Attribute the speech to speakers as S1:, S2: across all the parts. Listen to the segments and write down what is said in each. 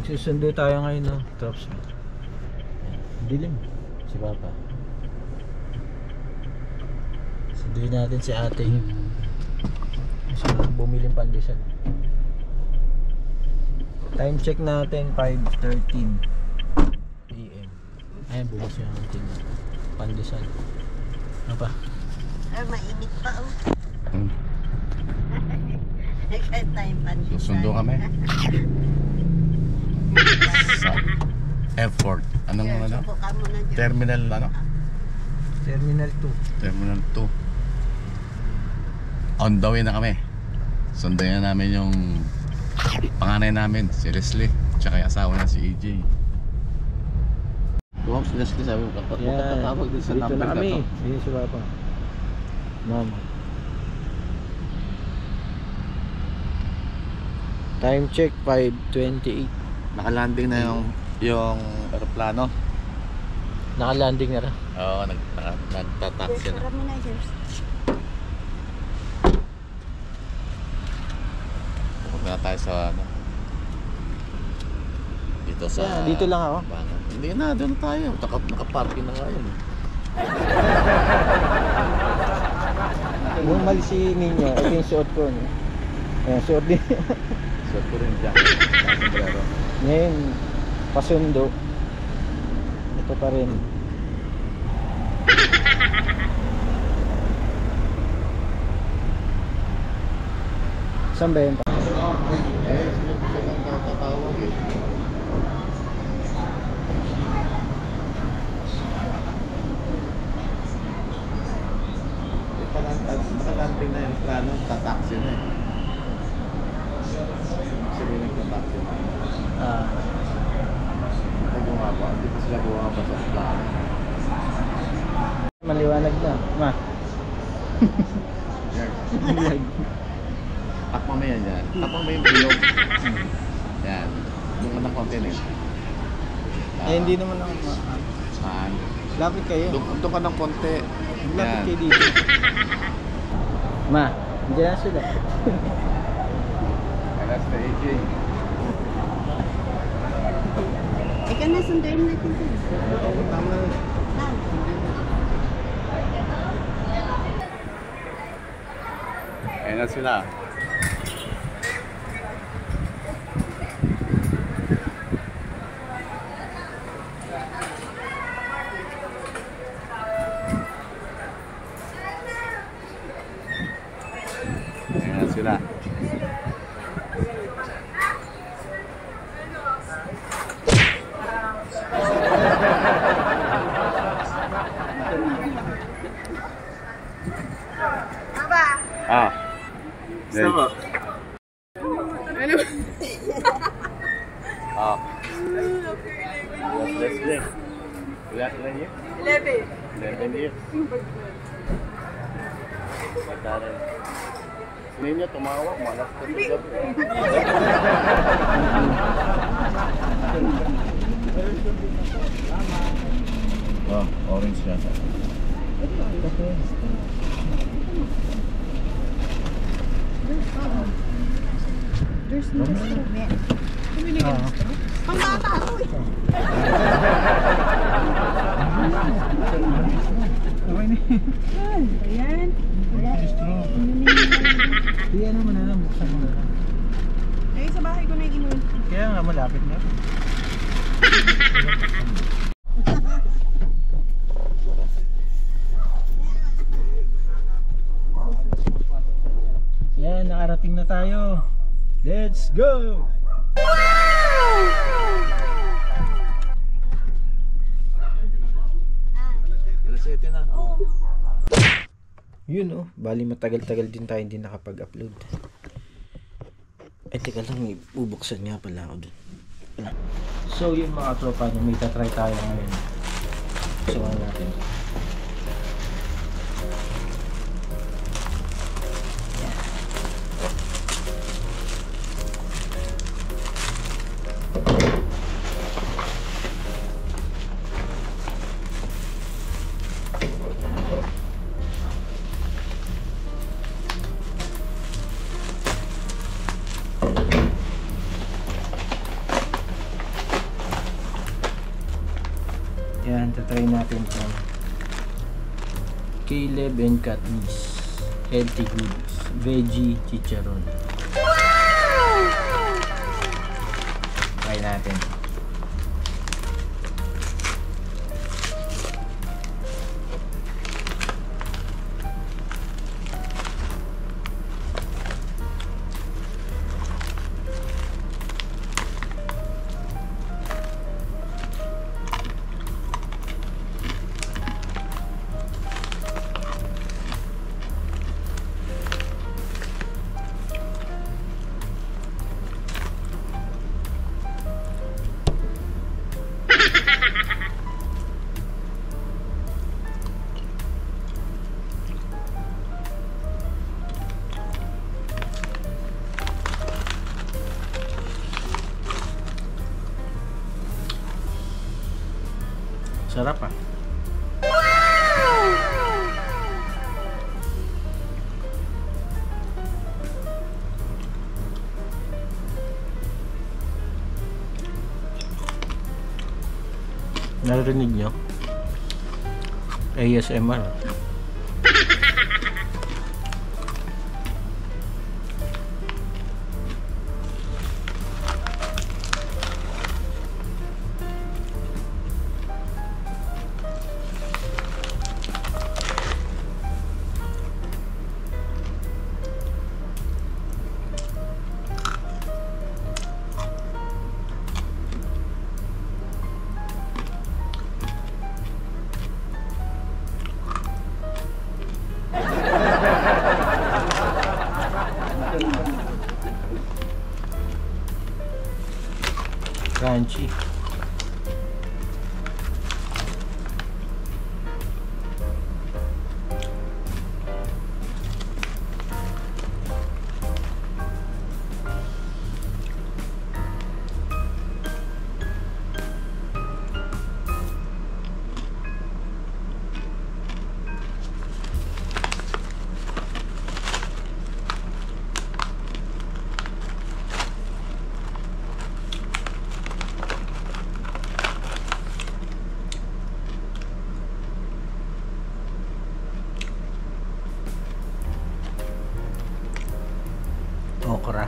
S1: Magsusundo tayo ngayon, no? Trops. Dilim. Si Papa. Sunduin natin si ate. So, bumiling pandesal. Time check natin 5:13 PM. Ayan, bukas yung ating pandesal. Ano pa?
S2: Ay, mainit pa oh. Kahit tayong pandesal.
S3: Susundo kami. Sa airport. Anong ano?
S2: Subukan mo na dyan.
S3: Terminal ano?
S1: Terminal 2.
S3: Terminal 2. On the way na kami. Sundayan namin yung panganay namin, si Leslie. Tsaka yung asawa niya, si AJ. Wow, si Leslie sabi mo, magkatawag din sa
S1: dito
S3: number
S1: na
S3: na
S1: kami.
S3: to.
S1: Dito si Papa. Ma'am. Time check 5:28.
S3: Nakalanding na yung aeroplano.
S1: Naka-landing na rin.
S3: Oo, nagtataxi na.
S2: Picture mo na, James.
S3: Pupunta na tayo sa ano. Dito sa...
S1: Yeah, dito lang ako.
S3: Bangon. Hindi na, doon tayo. Nakaparking na nga yun.
S1: Bumalik si Ninyo. Ito yung suot ko. No? Ayan, suot din.
S3: So, ko rin dyan.
S1: Ngayon, pasundo. Ito pa rin. Saan ba yun?
S3: Eh, siya lang tatawag eh. Nakalanding na yung plano, tataxi na eh. Sila nagtataxi na. Hindi bumaba, hindi pa sila bumaba sa plano.
S1: Maliwanag na. Ma.
S3: Yan. Takpan mo yan dyan. Takpan mo yung bilog. Yan. Doon ka ng kontinent.
S1: Eh, hindi naman ako
S3: Saan?
S1: lapit kayo.
S3: Doon ka ng konti.
S1: Lapit
S3: Yan.
S1: kayo dito. Ma, nandiyan na sila.
S3: Alas na AJ.
S2: Ikaw na, sunduin natin ito.
S3: Tama na. Ayan na sila. Ayan na sila. Ah. Gusto mo? Ano? Ah. Let's play. Ilan years? 11 years. Mataran. Hindi niya tumawag, malas ko sa gabi. Oh, orange siya.
S2: There's no straw. Pumili ka ng straw? Pang-bata ako eh. Ayan.
S1: Hindi, ano mo na lang, buksan mo na lang.
S2: Eh, sa bahay ko na inuwi.
S1: Kaya nga, malapit na. Yan, nakarating na tayo. Let's go!
S3: Alas 7 na. Oh.
S1: Yun oh, bali matagal-tagal din tayo hindi nakapag-upload. Ay teka lang, bubuksan nga pala ako dun. So yun mga tropa, may tatry tayo ngayon. So natin. Yan, tatry natin itong Caleb and Katniss Healthy Goods Veggie Chicharon. Try natin. Sarap ah. Narinig nyo? ASMR. Crunchy. Okra.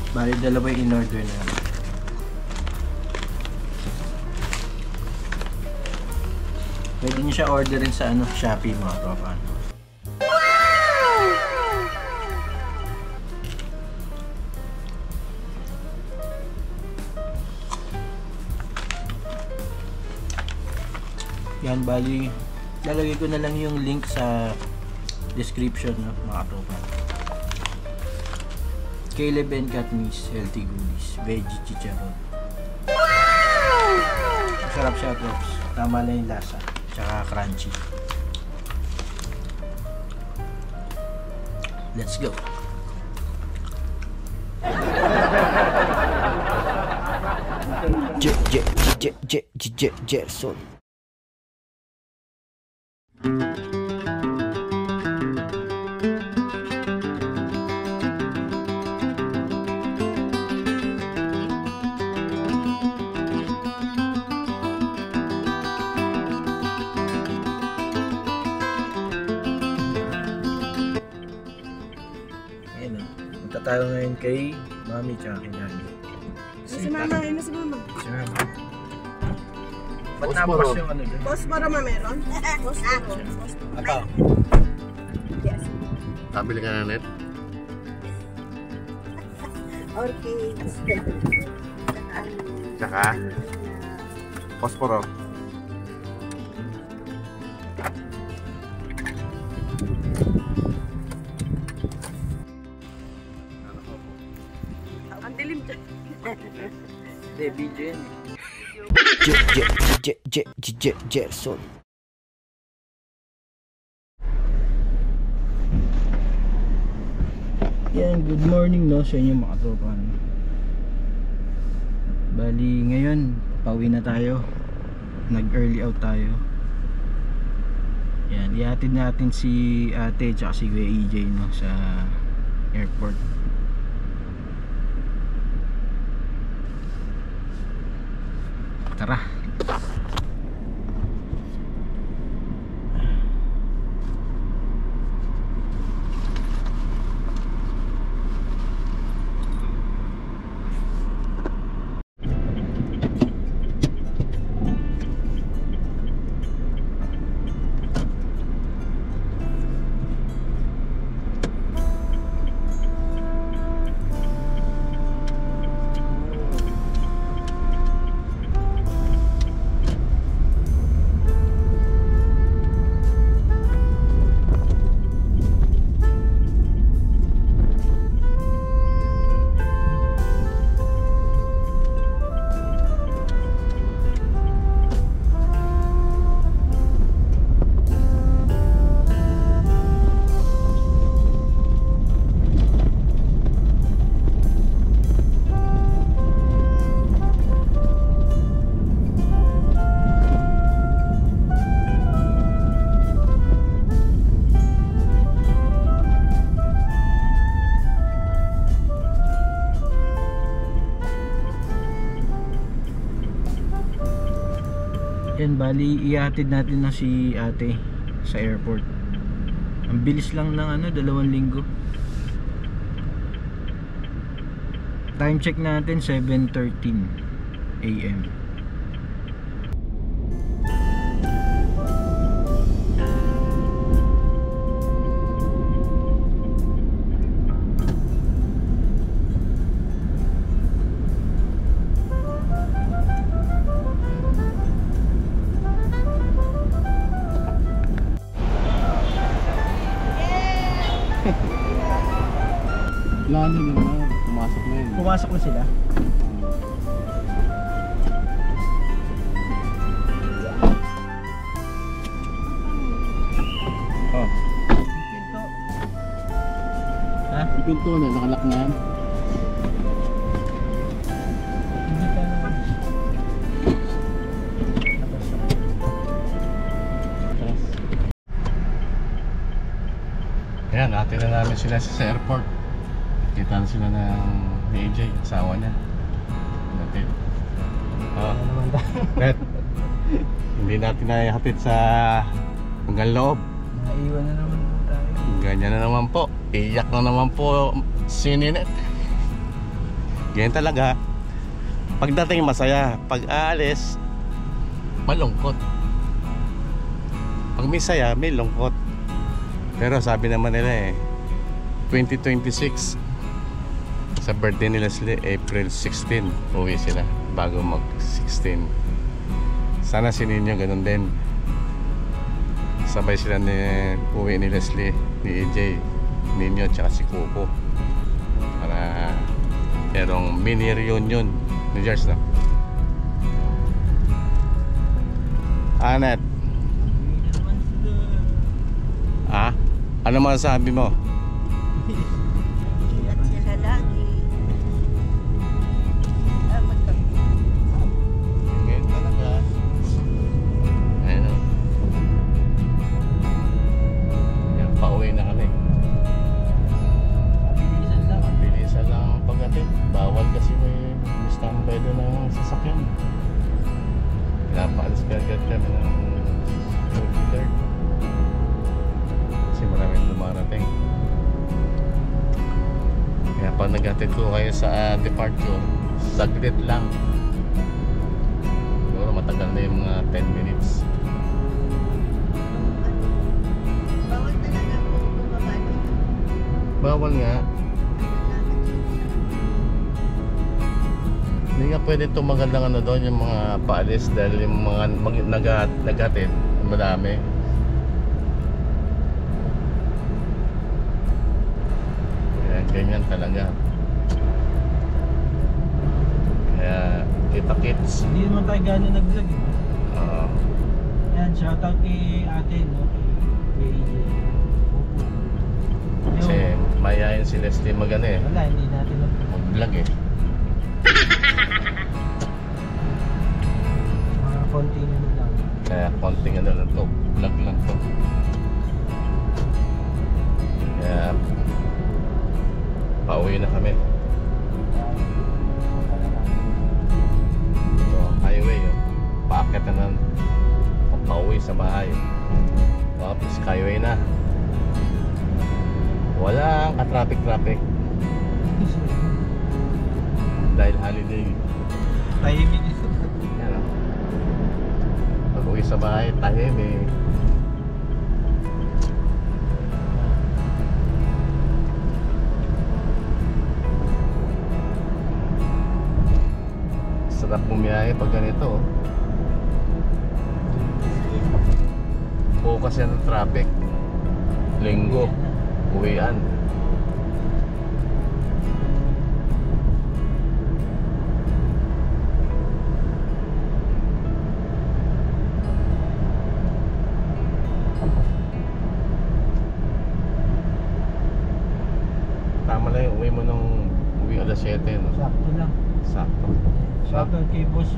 S1: Bali, dalawa yung in-order na. Pwede nyo siya orderin sa Shopee mga tropa. Yan, bali, lalagay ko na lang yung link sa description mga tropa. Caleb and Katniss Healthy Goodies Veggie Chicharon. Masarap siya, props. Tama na yung lasa. Tsaka crunchy. Let's go. Gerson. Punta tayo ngayon kay Mami tsaka kay Daddy.
S2: Si Mama, ano si Mama?
S1: Si Mami. Ba't napas yung ano dun?
S2: Bosporo ma meron? Bosporo.
S1: Ito.
S2: Yes.
S3: Kabili ka na net?
S2: Orchids.
S3: Tsaka? Posporo.
S2: Ang dilim dyan.
S1: Hindi, video yan eh. Gerson. Yan, good morning no sa inyo mga tropa. Bali ngayon, pauwi na tayo. Nag-early out tayo. Yan, ihatid natin si ate tsaka si Kuya EJ no sa airport. Tara. Yan, bali ihatid natin na si ate sa airport. Ang bilis lang ng ano, 2 linggo. Time check natin 7:13 AM.
S3: Plano naman, pumasok na yun.
S1: Pumasok na sila. Oh. Pinto. Ha?
S3: Yung pinto na, nakalak na yan.
S1: Hindi ka naman.
S3: Ayan, natin na namin sila sa airport. Kita na sila ng ni AJ, asawa niya. Natin. Oh. Net. Hindi natin naihatid sa hanggang loob.
S1: Naiwan na naman po tayo.
S3: Ganyan na naman po. Iyak na naman po si Ninet. Ganyan talaga. Pagdating masaya, pag aalis malungkot. Pag may saya, may lungkot. Pero sabi naman nila 2026 sa birthday nila sila April 16 uwi sila bago mag 16. Sana si Ninyo ganun din, sabay sila ni uwi ni Leslie, ni AJ, Ninyo tsaka si Coco para merong mini reunion ni George na. Anet, ano masasabi mo?
S2: At sila lagi.
S3: Ngayon talaga. Ayun o. Yan, pauwi na kami.
S1: Bilisan lang.
S3: Mabilisan lang ang pag-atid. Bawal kasi may standby doon ng sasakyan. Pinapaalis kagad kami ng 33rd. Kasi maraming dumarating. naghatid ko kayo sa departure, saglit lang. Siguro matagal na yung mga 10 minutes.
S2: Bawal talaga po bumaba doon.
S3: Bawal nga. Hindi nga pwede tumagal ng ano doon, yung mga paalis, dahil yung mga naghatid, madami. Kaya ganyan talaga. Kaya kita-kits.
S1: Hindi naman tayo gano'n nag-vlog eh.
S3: Ah,
S1: Yan, shoutout kay ate, no? Kay Opo.
S3: kasi mayayain si Leslie magano eh,
S1: Wala, hindi natin
S3: mag-vlog eh.
S1: mga konti na lang.
S3: Kaya konting ano lang to, vlog lang to. Kaya pauwi na kami. Ito, highway oh. Paakyat na ng pauwi sa bahay. Tapos highway na. Walang ka-traffic. Dahil holiday.
S1: Tahimik.
S3: Yan o. Pag uwi sa bahay, tahimik. Sarap bumiyahe pag ganito. Bukas yan ng traffic. Linggo, uwian. Tama lang yung uwi mo nung uwi alas 7, no?
S1: Sakto lang.
S3: Sakto.
S1: Shoutout kay boss.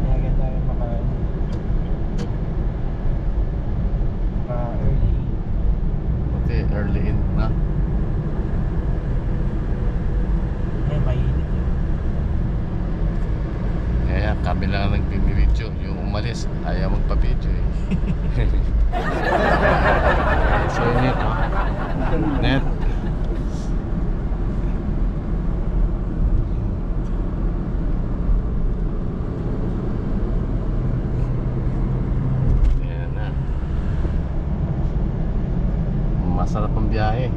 S1: Kaya tayo maka-early.
S3: Buti early in na.
S1: Eh, mainit yun.
S3: Kaya kami lang nagpipidyo. Yung umalis, ayaw magpa-video eh. So net, no? Net. Ayan na. Masarap ang biyahe.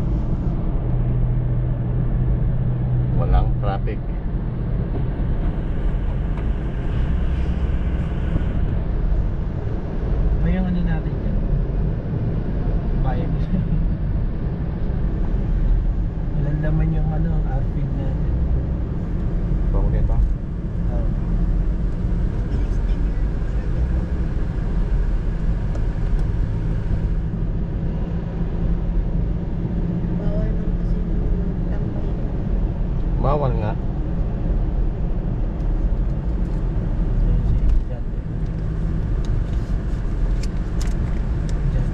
S3: Walang traffic.
S1: Ano yung ano natin dyan? Bayan ko siya. Walang laman yung ano, outfit natin.
S3: Paulit ha?
S1: Oh.
S2: Bilis din yun. Bawal man kasi tambay.
S3: Bawal nga.
S1: Ayan si Jan. Jan.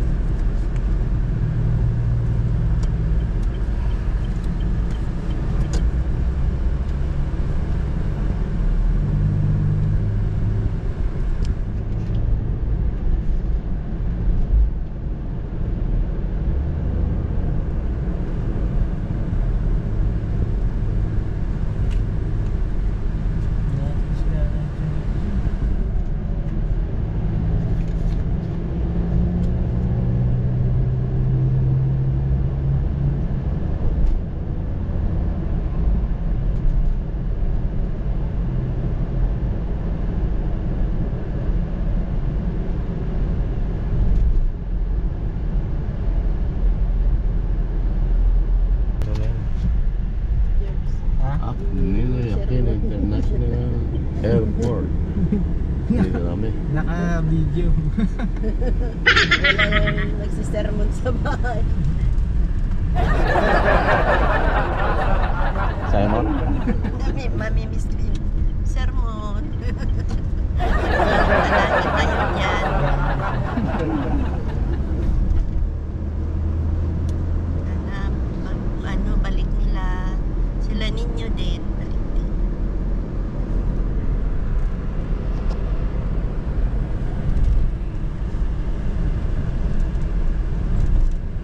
S1: Yan, isla natin.
S3: Ano na yun?
S2: Years.
S1: Ha?
S3: Up Ninoy Aquino International Airport. Dito kami.
S1: Naka-video.
S2: Wala nang nagsisermon sa bahay.
S3: Simon?
S2: Mamimiss ko yung sermon. Managin tayo yan. Ano, balik nila. Sila ninyo din. Balik din.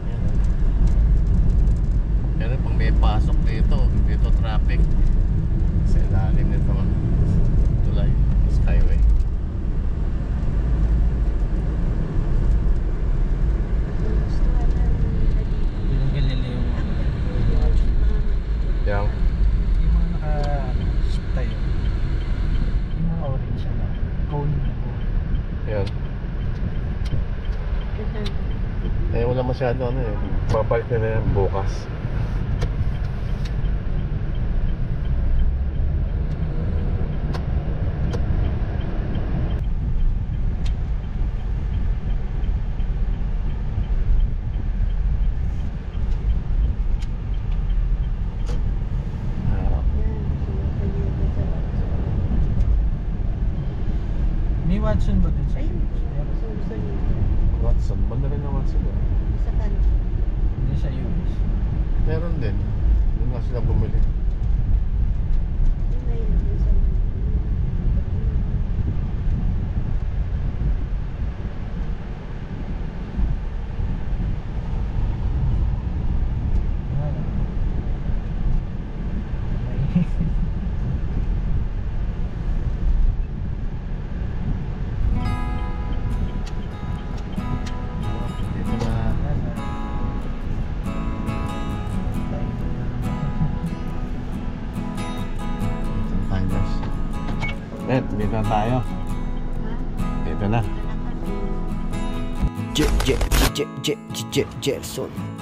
S3: Yan. Yan pag may pasok dito, hindi Eh, wala masyado ano eh. Babalik na yan bukas.
S1: May Watson ba din sa
S2: Ayun.
S1: US?
S3: Watson, banda rin ang Watson eh.
S1: Hindi sa US.
S3: Meron din. Doon nga sila bumili.
S1: Wala. May...
S3: Dito na. Tanggas. Bet, dito na tayo. Dito na.
S1: Gerson.